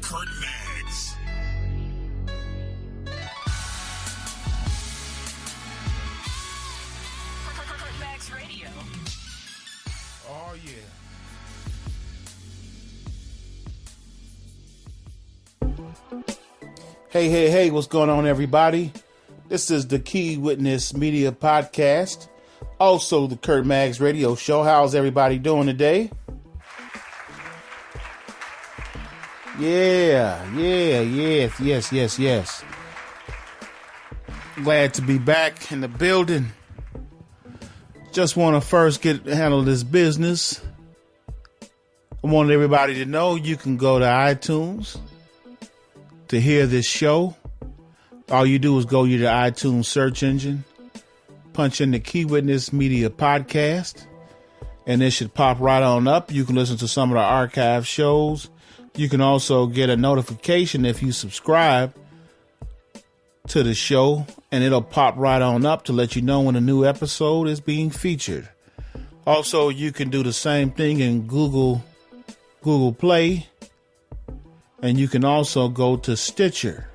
Kurt Maggs. Kurt Maggs Radio. Oh, yeah. Hey, what's going on, everybody? This is the Key Witness Media Podcast, also the Kurt Maggs Radio Show. How's everybody doing today? Yes. Glad to be back in the building. Just want to first handle this business. I want everybody to know you can go to iTunes to hear this show. All you do is go to the iTunes search engine, punch in the Key Witness Media Podcast, and it should pop right on up. You can listen to some of the archive shows. You can also get a notification if you subscribe to the show, and it'll pop right on up to let you know when a new episode is being featured. Also, you can do the same thing in Google Play, and you can also go to Stitcher.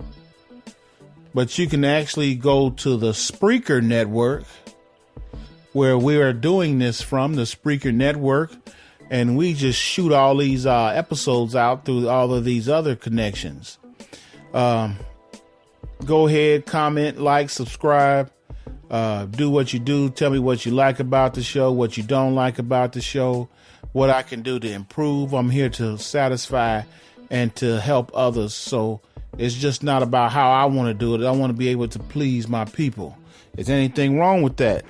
But you can actually go to the Spreaker Network, where we are doing this from, the Spreaker Network, and we just shoot all these episodes out through all of these other connections. Go ahead, comment, like, subscribe, do what you do. Tell me what you like about the show, what you don't like about the show, what I can do to improve. I'm here to satisfy and to help others. So it's just not about how I want to do it. I want to be able to please my people. Is anything wrong with that?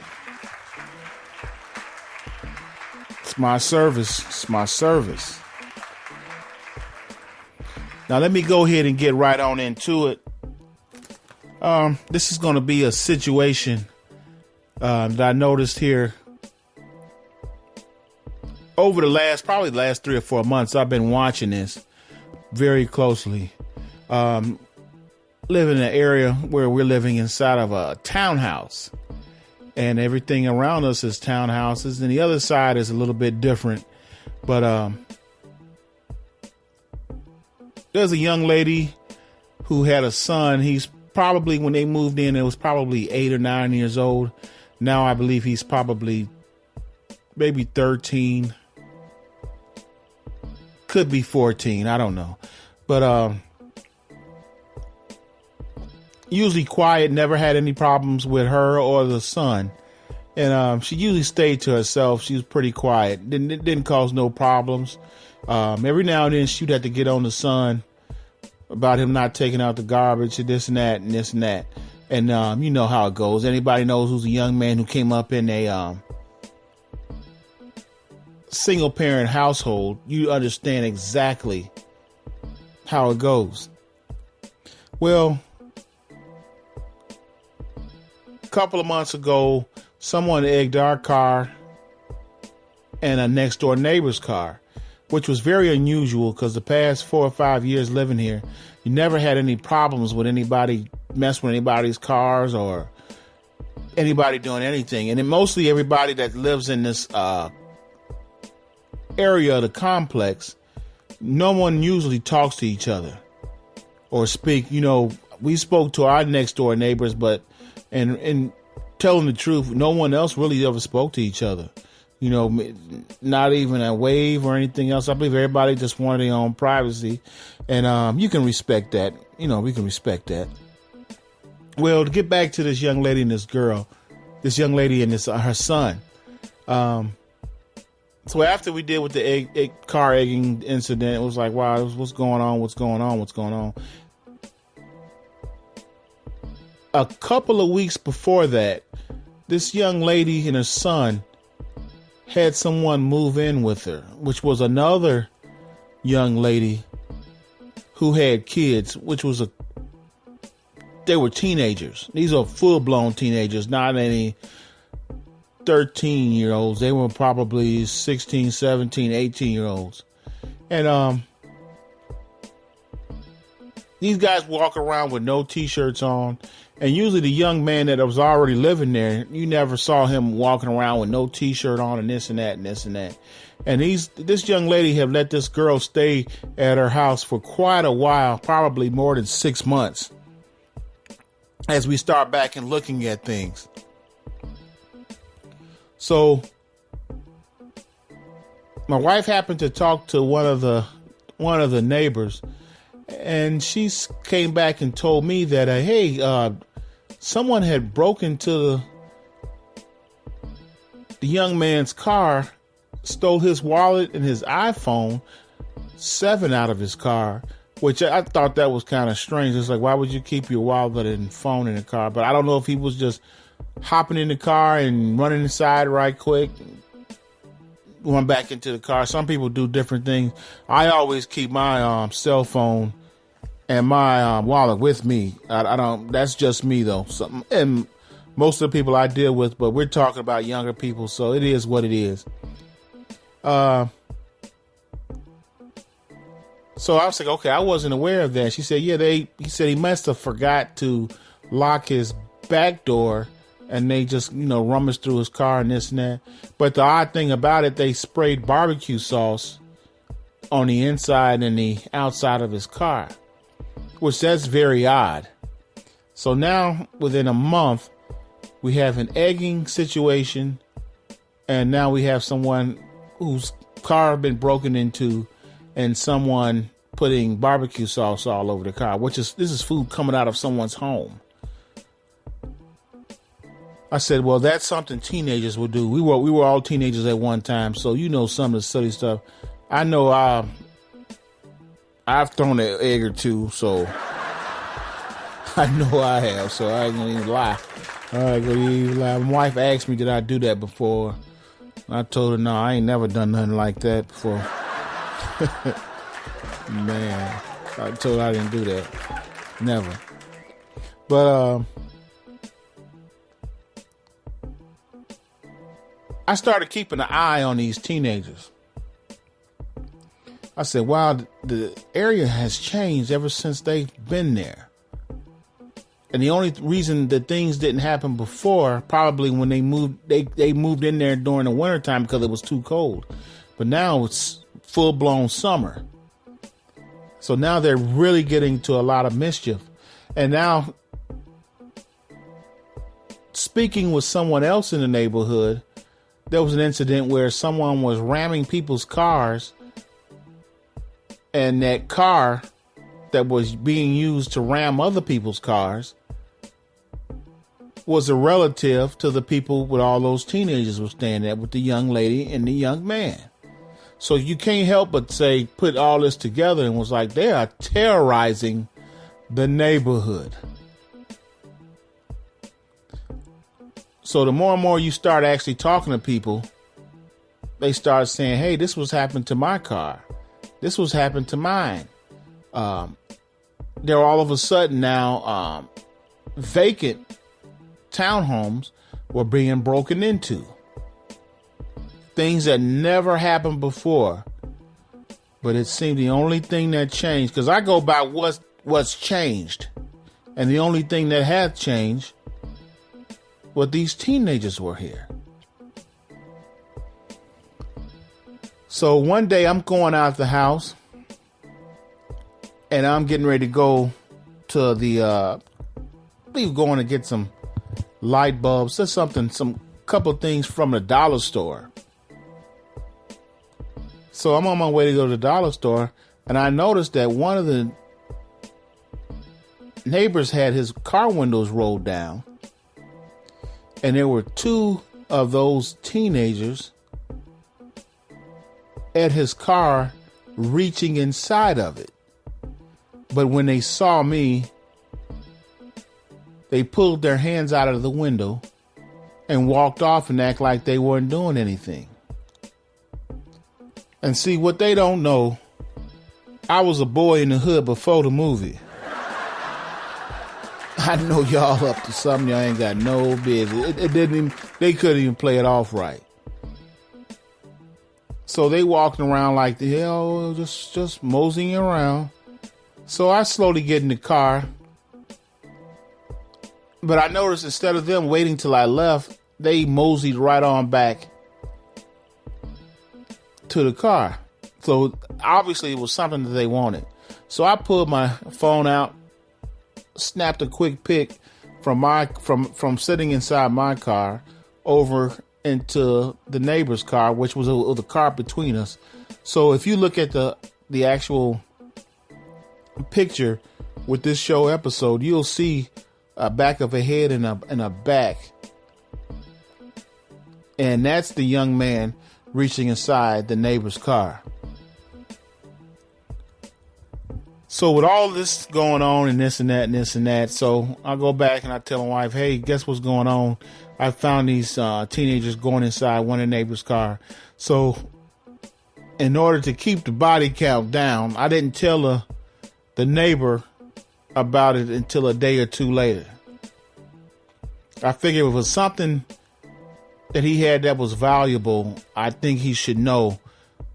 It's my service. Now let me go ahead and get right on into it. This is going to be a situation that I noticed here over the last 3 or 4 months. I've been watching this very closely. Live in an area where we're living inside of a townhouse, and everything around us is townhouses, and the other side is a little bit different. But there's a young lady who had a son. He's probably, when they moved in, it was probably 8 or 9 years old. Now I believe he's probably maybe 13. Could be 14. I don't know. But usually quiet, never had any problems with her or the son. And she usually stayed to herself. She was pretty quiet. Didn't cause no problems. Every now and then she'd have to get on the son about him not taking out the garbage and this and that and this and that. And you know how it goes. Anybody knows who's a young man who came up in a single parent household, you understand exactly how it goes. Well, a couple of months ago, someone egged our car and a next door neighbor's car, which was very unusual because the past 4 or 5 years living here, you never had any problems with anybody messing with anybody's cars or anybody doing anything. And then mostly everybody that lives in this area of the complex, no one usually talks to each other or speak. You know, we spoke to our next door neighbors, but and telling the truth, no one else really ever spoke to each other. You know, not even a wave or anything else. I believe everybody just wanted their own privacy. And you can respect that. You know, we can respect that. Well, to get back to this young lady and this young lady and her son. So after we did with the car egging incident, it was like, wow, what's going on? A couple of weeks before that, this young lady and her son had someone move in with her, which was another young lady who had kids, they were teenagers. These are full-blown teenagers, not any 13-year-olds. They were probably 16, 17, 18-year-olds. And these guys walk around with no t-shirts on. And usually the young man that was already living there, you never saw him walking around with no t-shirt on and this and that and this and that. And this young lady have let this girl stay at her house for quite a while, probably more than 6 months, as we start back and looking at things. So my wife happened to talk to one of the neighbors, and she came back and told me that, hey, someone had broken into the young man's car, stole his wallet and his iPhone 7 out of his car, which I thought that was kind of strange. It's like, why would you keep your wallet and phone in the car? But I don't know if he was just hopping in the car and running inside right quick, going back into the car. Some people do different things. I always keep my cell phone and my wallet with me. I don't. That's just me though. And most of the people I deal with, but we're talking about younger people, so it is what it is. So I was like, okay, I wasn't aware of that. She said, yeah, he said he must have forgot to lock his back door, and they just, rummaged through his car and this and that. But the odd thing about it, they sprayed barbecue sauce on the inside and the outside of his car, which that's very odd. So now within a month, we have an egging situation, and now we have someone whose car been broken into and someone putting barbecue sauce all over the car, this is food coming out of someone's home. I said, well, that's something teenagers would do. We were all teenagers at one time, so some of the silly stuff. I know I've thrown an egg or two, so I know I have, so I ain't gonna even lie. My wife asked me, did I do that before? I told her, no, I ain't never done nothing like that before. Man, I told her I didn't do that. Never. But I started keeping an eye on these teenagers. I said, wow, the area has changed ever since they've been there. And the only reason that things didn't happen before, probably when they moved in there during the wintertime because it was too cold. But now it's full-blown summer. So now they're really getting to a lot of mischief. And now, speaking with someone else in the neighborhood, there was an incident where someone was ramming people's cars, and that car that was being used to ram other people's cars was a relative to the people with all those teenagers were staying there with the young lady and the young man. So you can't help but say, put all this together and was like, they are terrorizing the neighborhood. So the more and more you start actually talking to people, they start saying, hey, this was happening to my car. This was happening to mine. They're all of a sudden now vacant townhomes were being broken into. Things that never happened before. But it seemed the only thing that changed, because I go by what's changed. And the only thing that had changed was these teenagers were here. So one day I'm going out the house and I'm getting ready to go to going to get some light bulbs or something, some couple things from the dollar store. So I'm on my way to go to the dollar store, and I noticed that one of the neighbors had his car windows rolled down, and there were two of those teenagers at his car reaching inside of it. But when they saw me, they pulled their hands out of the window and walked off and act like they weren't doing anything. And see, what they don't know, I was a boy in the hood before the movie. I know y'all up to something y'all ain't got no business. They couldn't even play it off right. So they walking around like the hell, just moseying around. So I slowly get in the car. But I noticed instead of them waiting till I left, they moseyed right on back to the car. So obviously it was something that they wanted. So I pulled my phone out, snapped a quick pic from sitting inside my car over into the neighbor's car, which was the car between us. So if you look at the actual picture with this show episode, you'll see a back of a head and a back. And that's the young man reaching inside the neighbor's car. So with all this going on and this and that and this and that, so I go back and I tell my wife, hey, guess what's going on? I found these teenagers going inside one of the neighbor's car. So in order to keep the body count down, I didn't tell the neighbor about it until a day or two later. I figured if it was something that he had that was valuable, I think he should know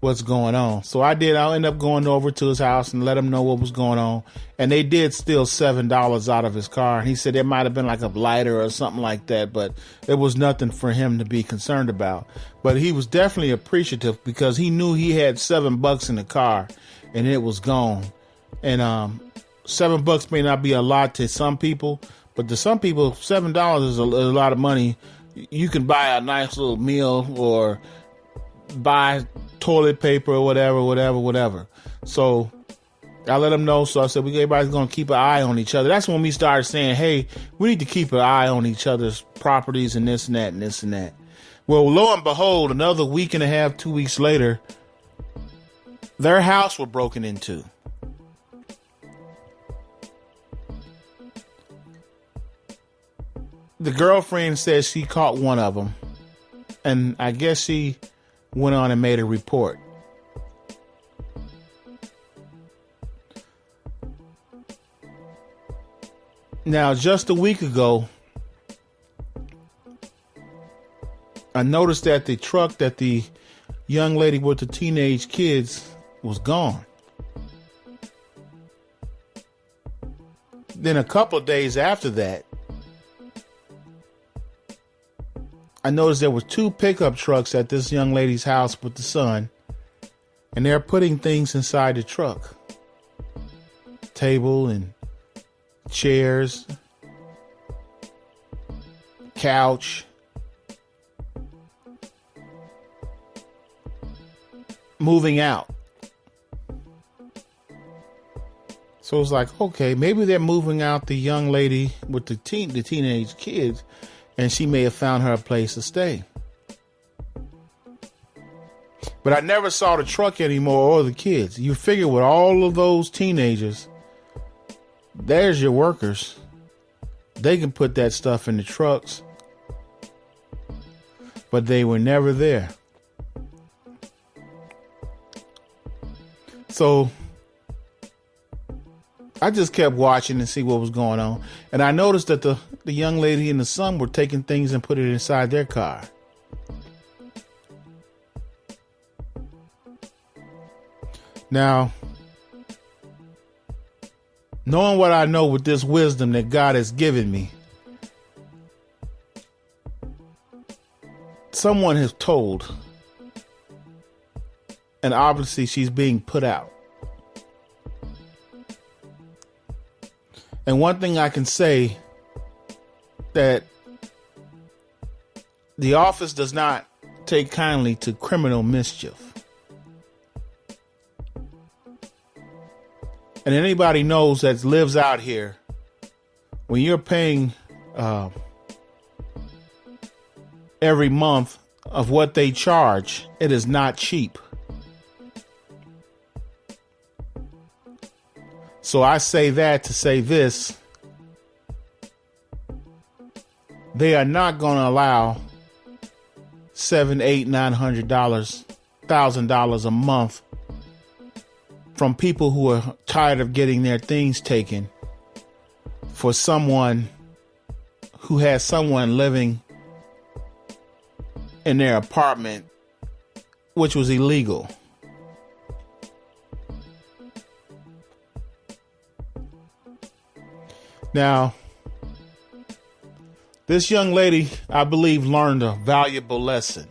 what's going on. So I did. I ended up going over to his house and let him know what was going on. And they did steal $7 out of his car. And he said it might have been like a lighter or something like that, but it was nothing for him to be concerned about. But he was definitely appreciative because he knew he had $7 in the car and it was gone. And $7 may not be a lot to some people, but to some people, $7 is a lot of money. You can buy a nice little meal or buy toilet paper or whatever. So I let them know. So I said, everybody's going to keep an eye on each other. That's when we started saying, hey, we need to keep an eye on each other's properties and this and that and this and that. Well, lo and behold, another week and a half, 2 weeks later, their house was broken into. The girlfriend says she caught one of them, and I guess she went on and made a report. Now, just a week ago, I noticed that the truck that the young lady with the teenage kids was gone. Then a couple of days after that, I noticed there were 2 pickup trucks at this young lady's house with the son, and they're putting things inside the truck. Table and chairs, couch. Moving out. So it's like, okay, maybe they're moving out the young lady with the teenage kids, and she may have found her a place to stay. But I never saw the truck anymore or the kids. You figure with all of those teenagers, there's your workers. They can put that stuff in the trucks. But they were never there. So I just kept watching and see what was going on. And I noticed that the young lady and the son were taking things and put it inside their car. Now, knowing what I know with this wisdom that God has given me, someone has told, and obviously she's being put out. And one thing I can say, that the office does not take kindly to criminal mischief. And anybody knows that lives out here, when you're paying every month of what they charge, it is not cheap. So I say that to say this: they are not going to allow $700, $800, $900, $1,000 a month from people who are tired of getting their things taken for someone who has someone living in their apartment, which was illegal. Now, this young lady, I believe, learned a valuable lesson.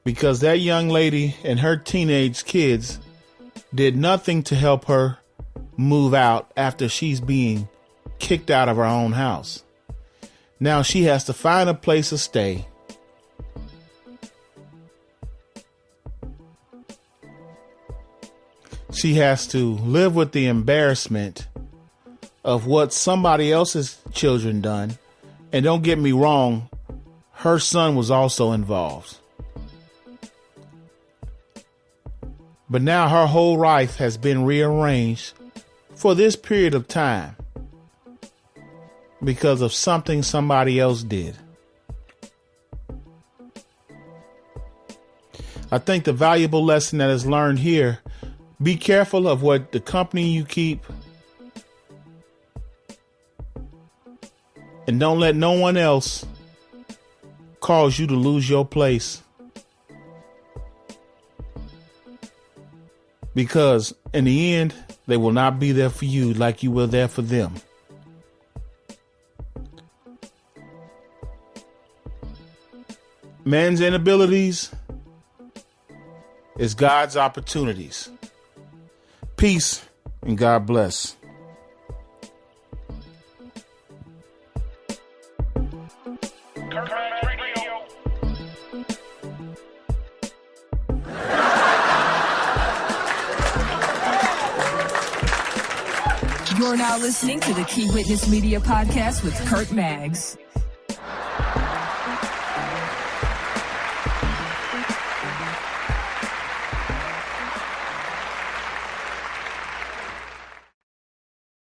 Because that young lady and her teenage kids did nothing to help her move out after she's being kicked out of her own house. Now she has to find a place to stay. She has to live with the embarrassment of what somebody else's children done. And don't get me wrong, her son was also involved. But now her whole life has been rearranged for this period of time because of something somebody else did. I think the valuable lesson that is learned here, be careful of what the company you keep, and don't let no one else cause you to lose your place. Because in the end, they will not be there for you like you were there for them. Man's inabilities is God's opportunities. Peace and God bless. You're now listening to the Key Witness Media Podcast with Kurt Maggs.